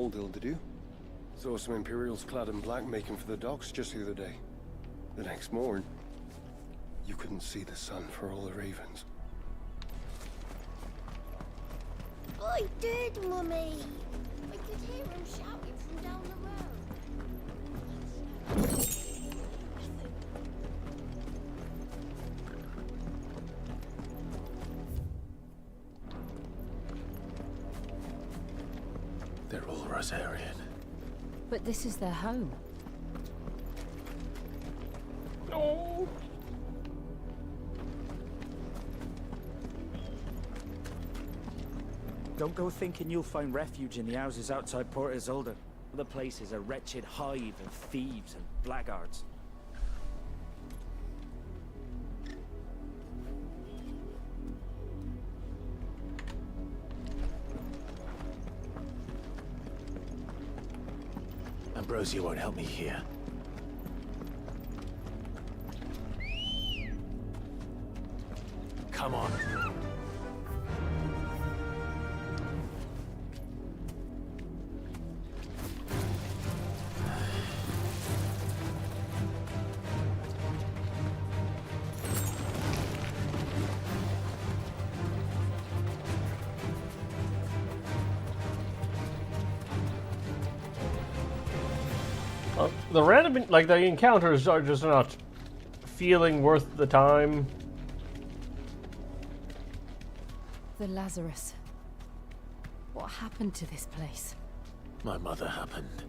Old Hill, did you? Saw some Imperials clad in black making for the docks just the other day. The next morn, you couldn't see the sun for all the ravens. I did, Mummy! I could hear him shouting from down the road. They're all Rosarian. But this is their home. No. Don't go thinking you'll find refuge in the houses outside Port Isolde. The place is a wretched hive of thieves and blackguards. Ambrosia won't help me here. Come on. The random, like, the encounters are just not feeling worth the time. The Lazarus. What happened to this place? My mother happened.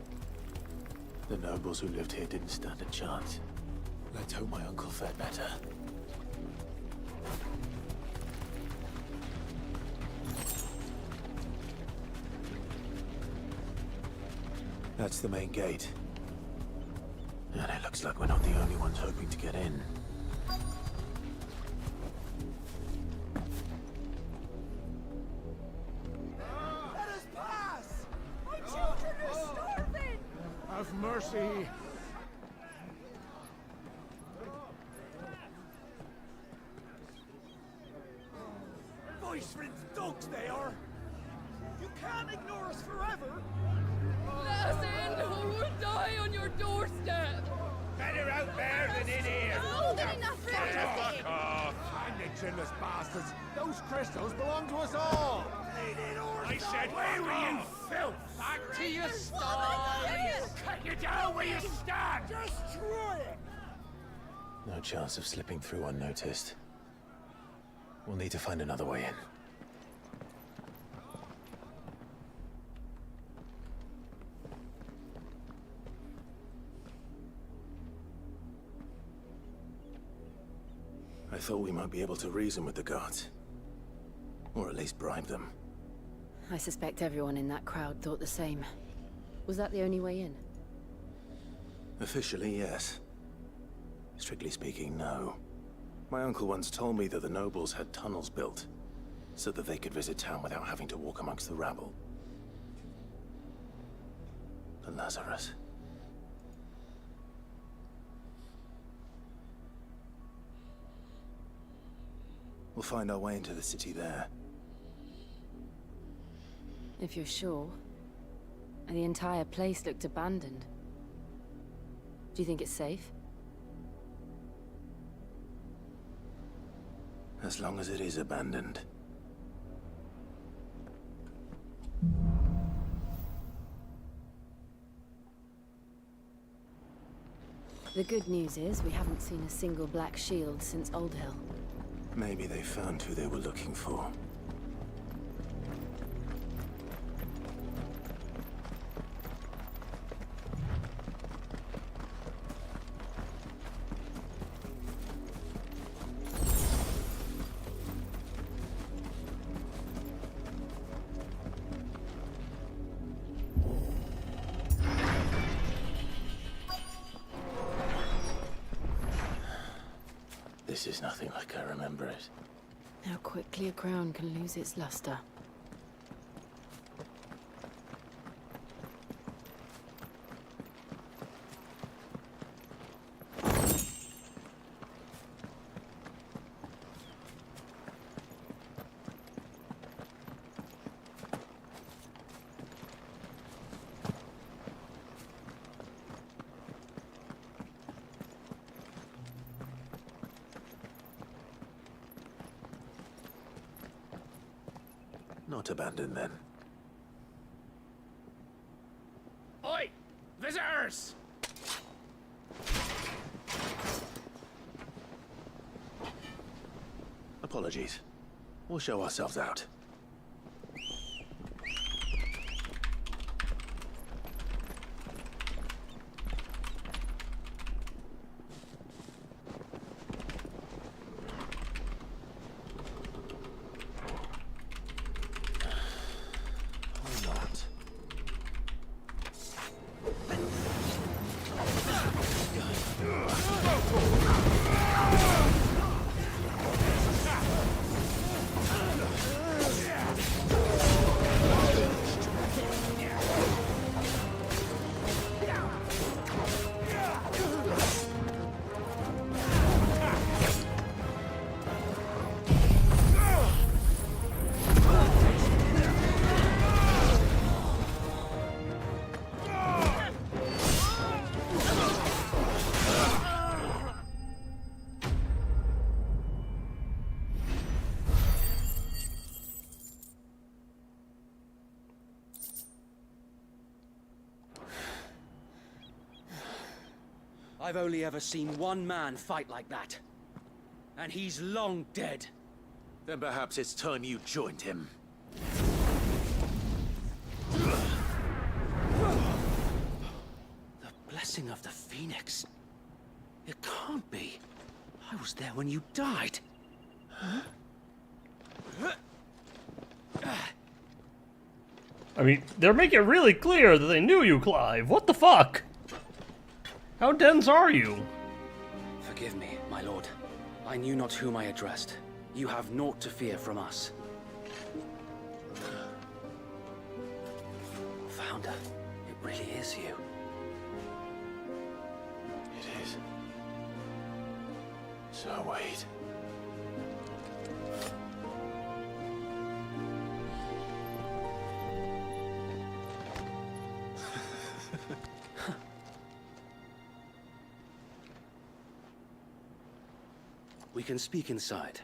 The nobles who lived here didn't stand a chance. Let's hope my uncle fared better. That's the main gate. And it looks like we're not the only ones hoping to get in. Let us pass! My children are starving! Have mercy! Voice-rinsed dogs they are! You can't ignore us forever! Let us in, or we'll die on your doorstep! Better out there than in here! More than enough room to sit! And the chinless bastards! Those crystals belong to us all! I said, where were you, filth? Back to your stalls! Cut you down where you stand! Destroy it! No chance of slipping through unnoticed. We'll need to find another way in. I thought we might be able to reason with the guards. Or at least bribe them. I suspect everyone in that crowd thought the same. Was that the only way in? Officially, yes. Strictly speaking, no. My uncle once told me that the nobles had tunnels built, so that they could visit town without having to walk amongst the rabble. The Lazarus. We'll find our way into the city there. If you're sure. And the entire place looked abandoned. Do you think it's safe? As long as it is abandoned. The good news is we haven't seen a single black shield since Old Hill. Maybe they found who they were looking for. This is nothing like I remember it. How quickly a crown can lose its luster. Not abandoned then. Oi! Visitors! Apologies. We'll show ourselves out. Or not. I've only ever seen one man fight like that. And he's long dead. Then perhaps it's time you joined him. The blessing of the Phoenix. It can't be. I was there when you died. I mean, they're making it really clear that they knew you, Clive. What the fuck? How dense are you? Forgive me, my lord. I knew not whom I addressed. You have naught to fear from us. Founder, it really is you. It is. So wait. We can speak inside.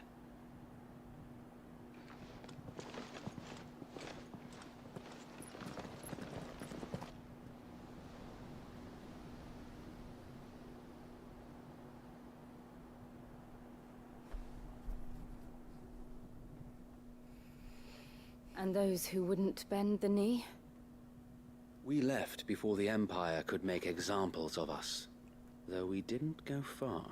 And those who wouldn't bend the knee? We left before the Empire could make examples of us, though we didn't go far.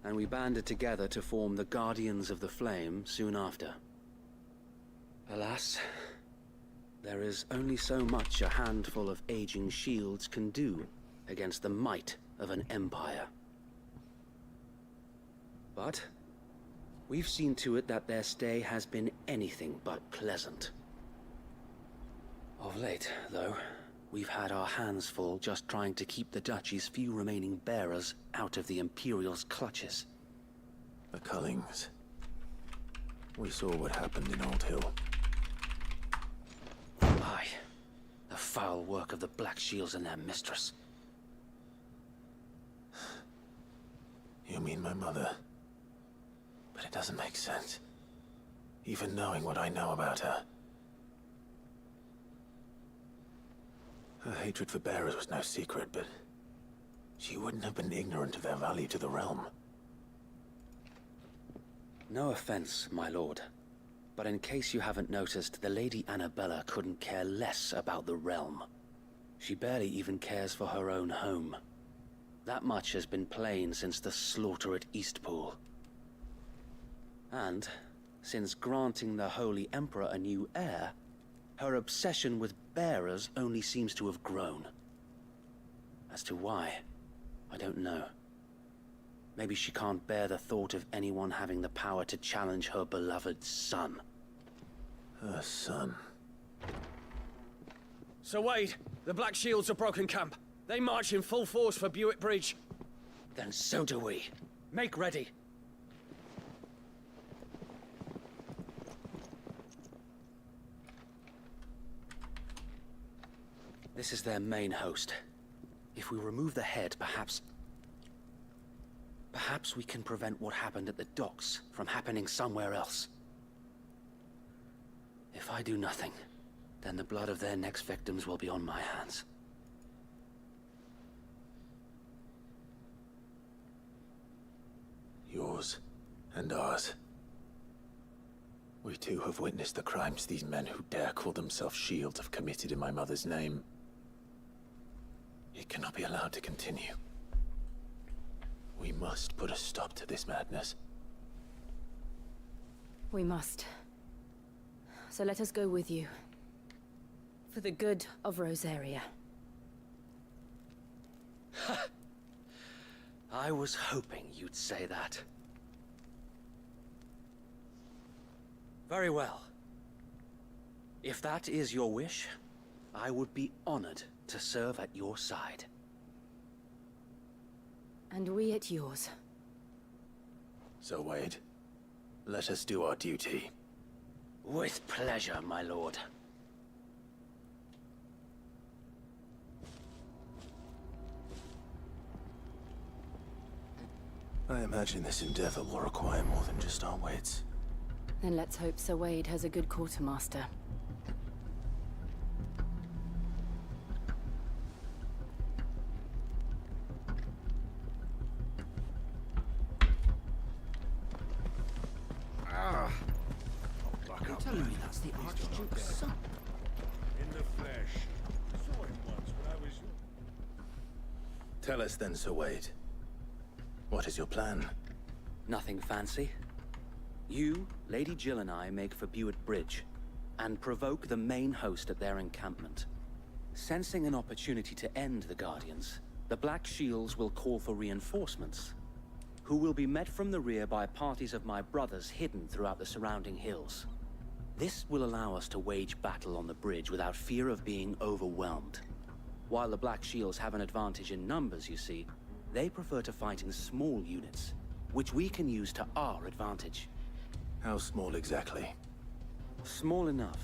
And we banded together to form the Guardians of the Flame soon after. Alas, there is only so much a handful of aging shields can do against the might of an empire. But we've seen to it that their stay has been anything but pleasant. Of late, though, we've had our hands full just trying to keep the Duchy's few remaining bearers out of the Imperial's clutches. The Cullings. We saw what happened in Old Hill. Aye. The foul work of the Black Shields and their mistress. You mean my mother? But it doesn't make sense. Even knowing what I know about her. Her hatred for bearers was no secret, but she wouldn't have been ignorant of their value to the realm. No offense, my lord. But in case you haven't noticed, the Lady Annabella couldn't care less about the realm. She barely even cares for her own home. That much has been plain since the slaughter at Eastpool. And, since granting the Holy Emperor a new heir, her obsession with bearers only seems to have grown. As to why, I don't know. Maybe she can't bear the thought of anyone having the power to challenge her beloved son. Her son. Sir Wade, the Black Shields have broken camp. They march in full force for Buick Bridge. Then so do we. Make ready. This is their main host. If we remove the head, perhaps we can prevent what happened at the docks from happening somewhere else. If I do nothing, then the blood of their next victims will be on my hands. Yours and ours. We too have witnessed the crimes these men who dare call themselves shields have committed in my mother's name. It cannot be allowed to continue. We must put a stop to this madness. We must. So let us go with you. For the good of Rosaria. I was hoping you'd say that. Very well. If that is your wish, I would be honored to serve at your side. And we at yours. So, Wade, let us do our duty. With pleasure, my lord. I imagine this endeavor will require more than just our wits. Then let's hope Sir Wade has a good quartermaster. You're telling me that's the Archduke's son? In the flesh. Saw him once when I was young. Tell us then, Sir Wade. What is your plan? Nothing fancy. You, Lady Jill and I make for Buett Bridge, and provoke the main host at their encampment. Sensing an opportunity to end the Guardians, the Black Shields will call for reinforcements, who will be met from the rear by parties of my brothers hidden throughout the surrounding hills. This will allow us to wage battle on the bridge without fear of being overwhelmed. While the Black Shields have an advantage in numbers, you see, they prefer to fight in small units, which we can use to our advantage. How small exactly? Small enough,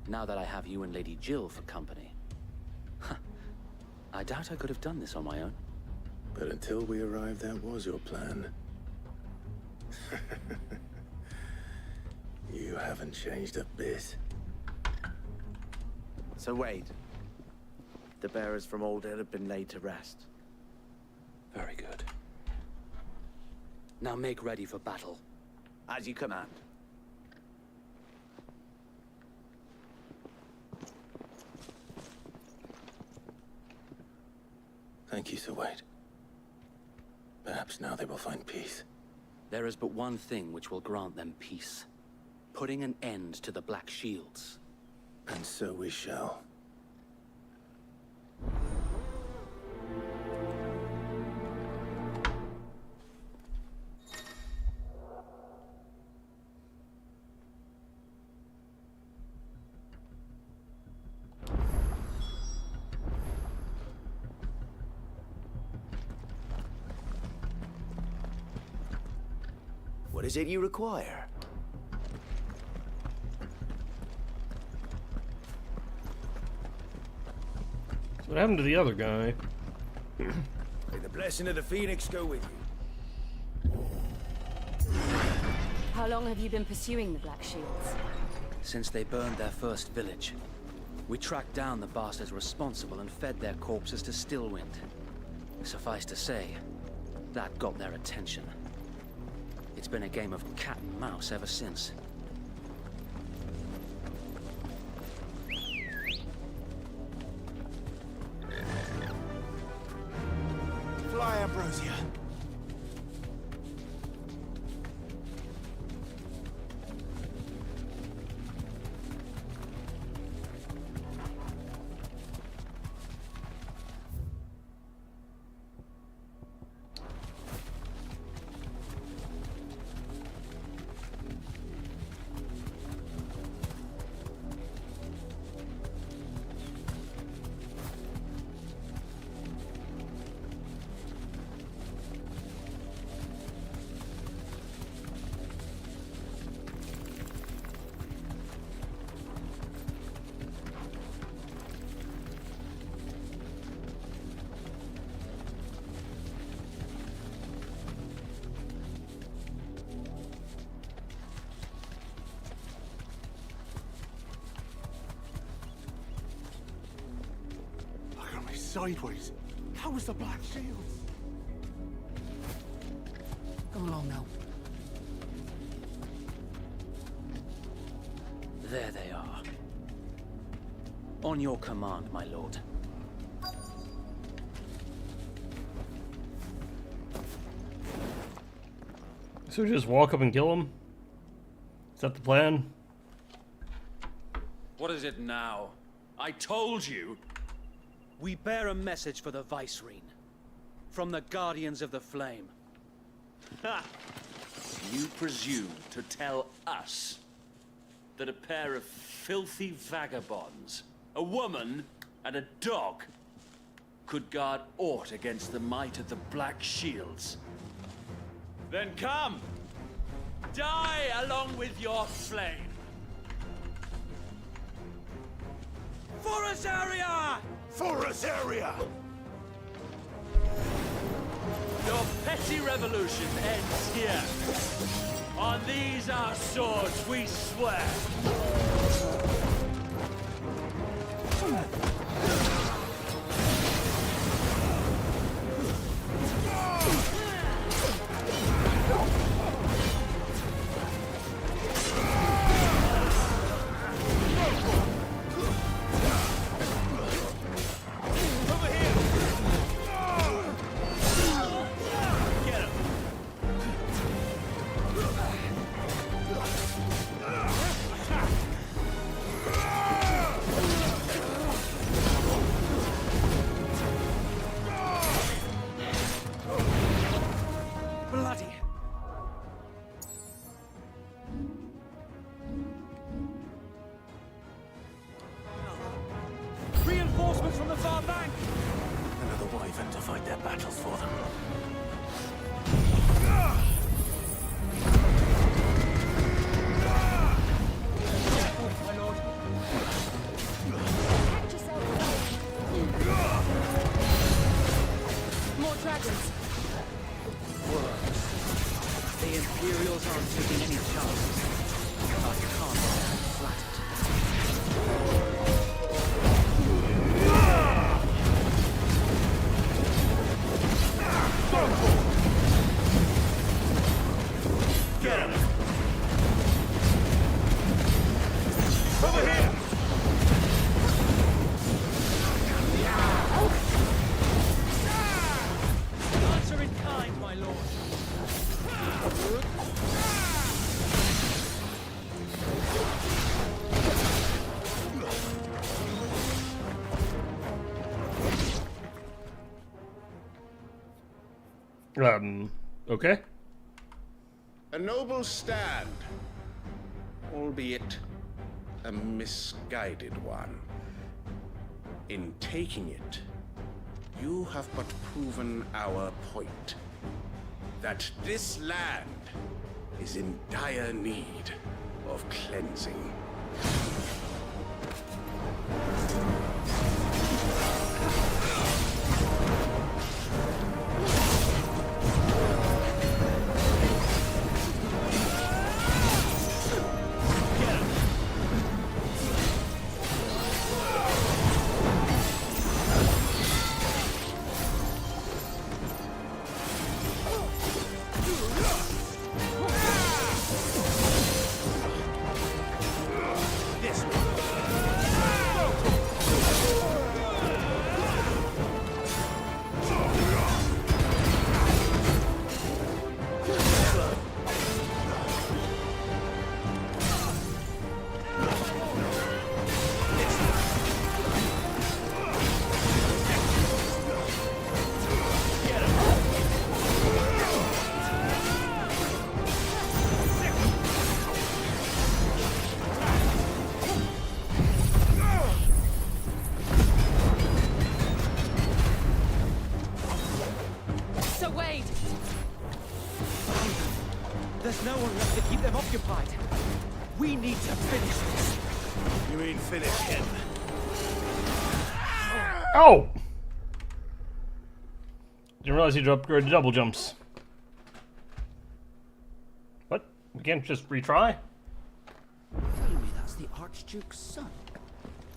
now that I have you and Lady Jill for company. I doubt I could have done this on my own. But until we arrived, that was your plan. You haven't changed a bit. So Wade, the bearers from Old Hill have been laid to rest. Very good. Now make ready for battle. As you command. Thank you, Sir Wade. Perhaps now they will find peace. There is but one thing which will grant them peace. Putting an end to the Black Shields. And so we shall. What is it you require? So what happened to the other guy? May the blessing of the Phoenix go with you. How long have you been pursuing the Black Shields? Since they burned their first village, we tracked down the bastards responsible and fed their corpses to Stillwind. Suffice to say, that got their attention. It's been a game of cat and mouse ever since. Fly, Ambrosia. sideways. How was the Black Shields? Come along now. There they are. On your command, my lord. So just walk up and kill him? Is that the plan? What is it now? I told you! We bear a message for the Vicereine. From the Guardians of the Flame. Ha! You presume to tell us that a pair of filthy vagabonds, a woman and a dog, could guard aught against the might of the Black Shields? Then come! Die along with your flame! For us area! For us area! Your petty revolution ends here. On these our swords we swear. Reinforcements from the far bank! Another wyvern to fight their battles for them. My lord. More dragons. The Imperials aren't taking any chances. I can't be flattered. Get him! Over here! Answer in kind, my lord. Okay. A noble stand, albeit a misguided one. In taking it, you have but proven our point. That this land is in dire need of cleansing. So Wade, There's no one left to keep them occupied. We need to finish this. You mean finish him? Oh! Didn't realize he'd upgrade double jumps. What? We can't just retry? Tell me that's the Archduke's son.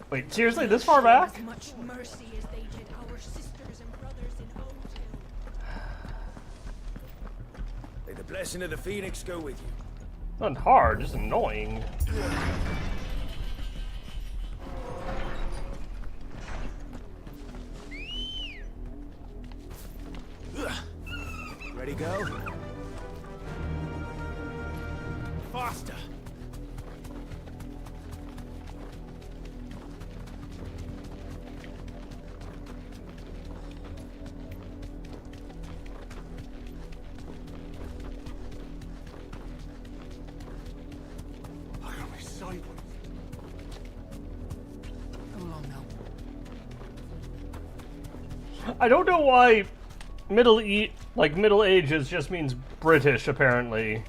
Wait, seriously, this far back? Much mercy as they did our sisters and brothers in Old Hill. May the blessing of the Phoenix go with you. Not hard, just annoying. Ready, go? Faster! I gotta be sideways. Come along now. I don't know why Middle Ages just means British, apparently.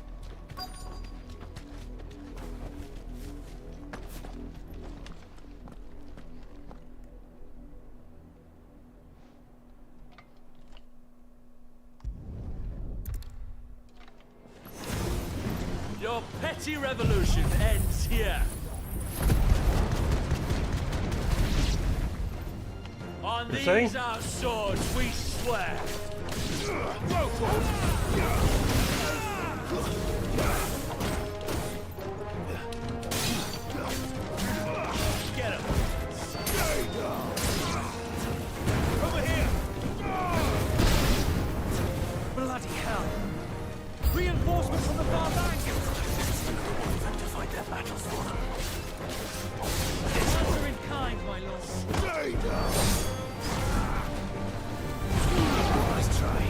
Your petty revolution ends here. On You're saying? these our swords we swear. Get him. Over here! Bloody hell. Reinforcements from the far bank. To fight their battles for them. Answer in kind, my lord. Nice try.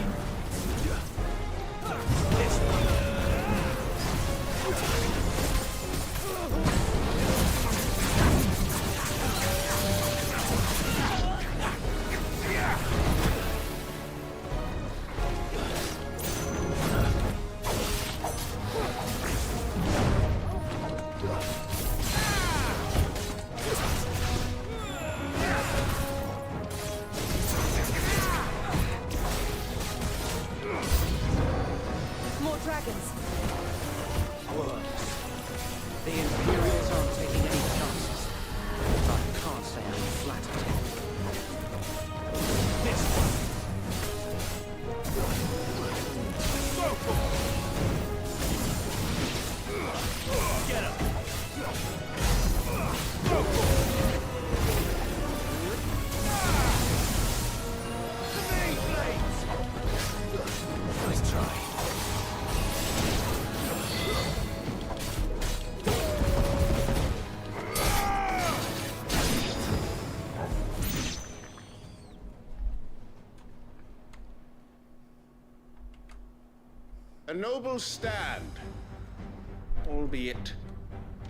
More dragons. The Imperials aren't taking any chances. I can't say I'm flattered. This one! Get him. Nice try. A noble stand, albeit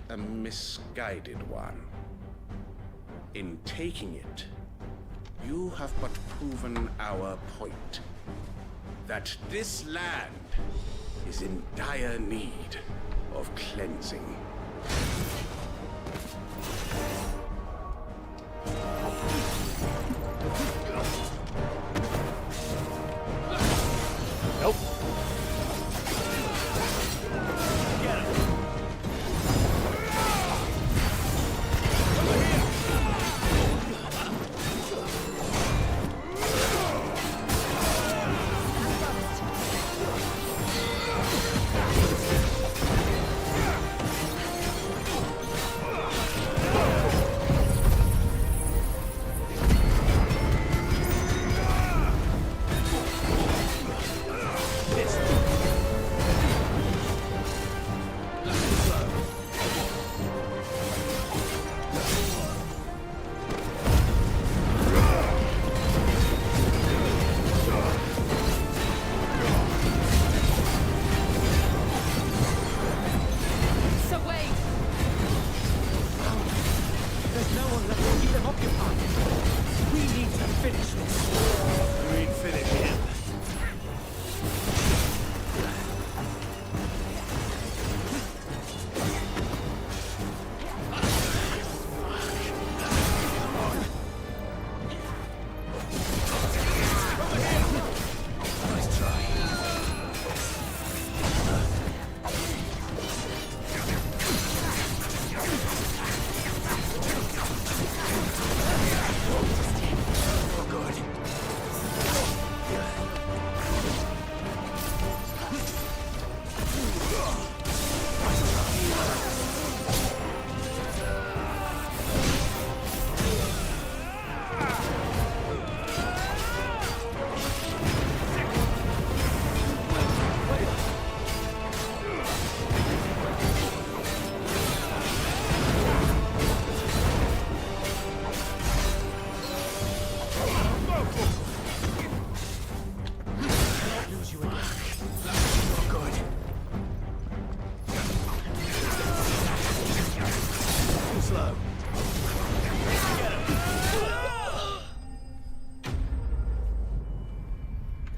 a misguided one. In taking it, you have but proven our point. That this land is in dire need of cleansing. Nope.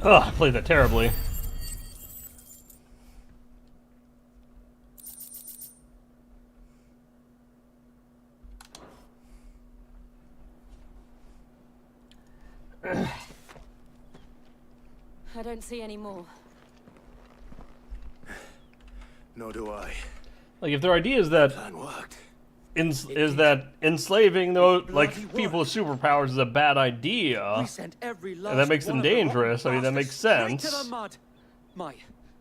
Ugh, I played that terribly. I don't see any more. Nor do I. Like, if their idea is that Plan worked. is that enslaving those people with superpowers is a bad idea, We sent every last and that makes them one of the dangerous, I mean, that makes bastards sense. straight to the mud. My,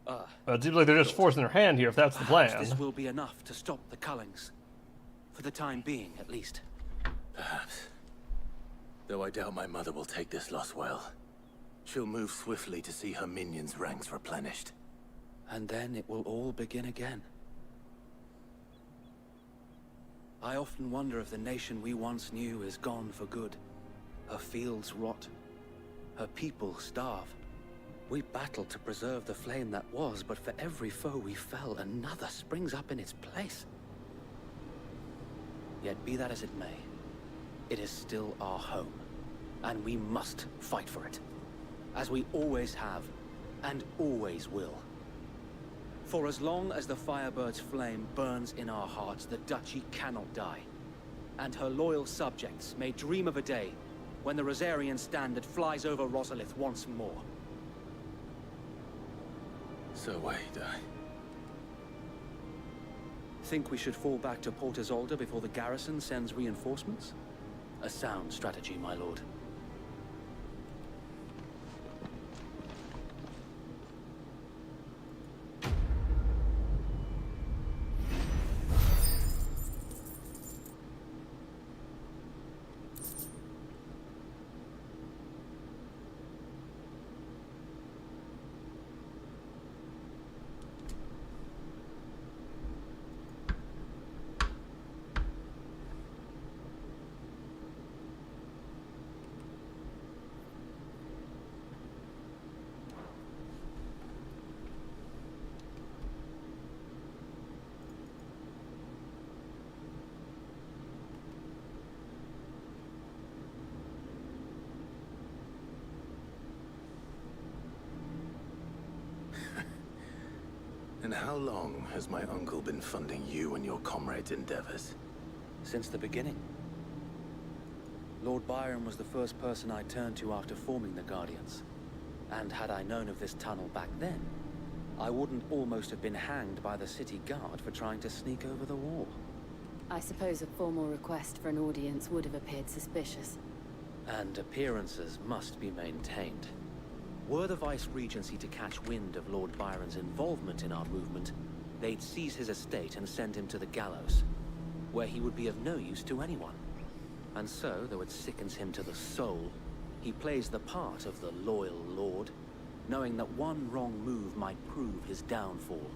But it seems like they're just forcing their hand here, if that's the perhaps plan. this will be enough to stop the Cullings. For the time being, at least. Perhaps. Though I doubt my mother will take this loss well. She'll move swiftly to see her minions' ranks replenished. And then it will all begin again. I often wonder if the nation we once knew is gone for good. Her fields rot. Her people starve. We battled to preserve the flame that was, but for every foe we fell, another springs up in its place. Yet be that as it may, it is still our home, and we must fight for it. As we always have, and always will. For as long as the Firebird's flame burns in our hearts, the Duchy cannot die. And her loyal subjects may dream of a day when the Rosarian standard flies over Rosalith once more. So wait, Think we should fall back to Port Isolde before the garrison sends reinforcements? A sound strategy, my lord. And how long has my uncle been funding you and your comrades' endeavors? Since the beginning. Lord Byron was the first person I turned to after forming the Guardians. And had I known of this tunnel back then, I wouldn't almost have been hanged by the city guard for trying to sneak over the wall. I suppose a formal request for an audience would have appeared suspicious. And appearances must be maintained. Were the Vice-Regency to catch wind of Lord Byron's involvement in our movement, they'd seize his estate and send him to the gallows, where he would be of no use to anyone. And so, though it sickens him to the soul, he plays the part of the loyal lord, knowing that one wrong move might prove his downfall.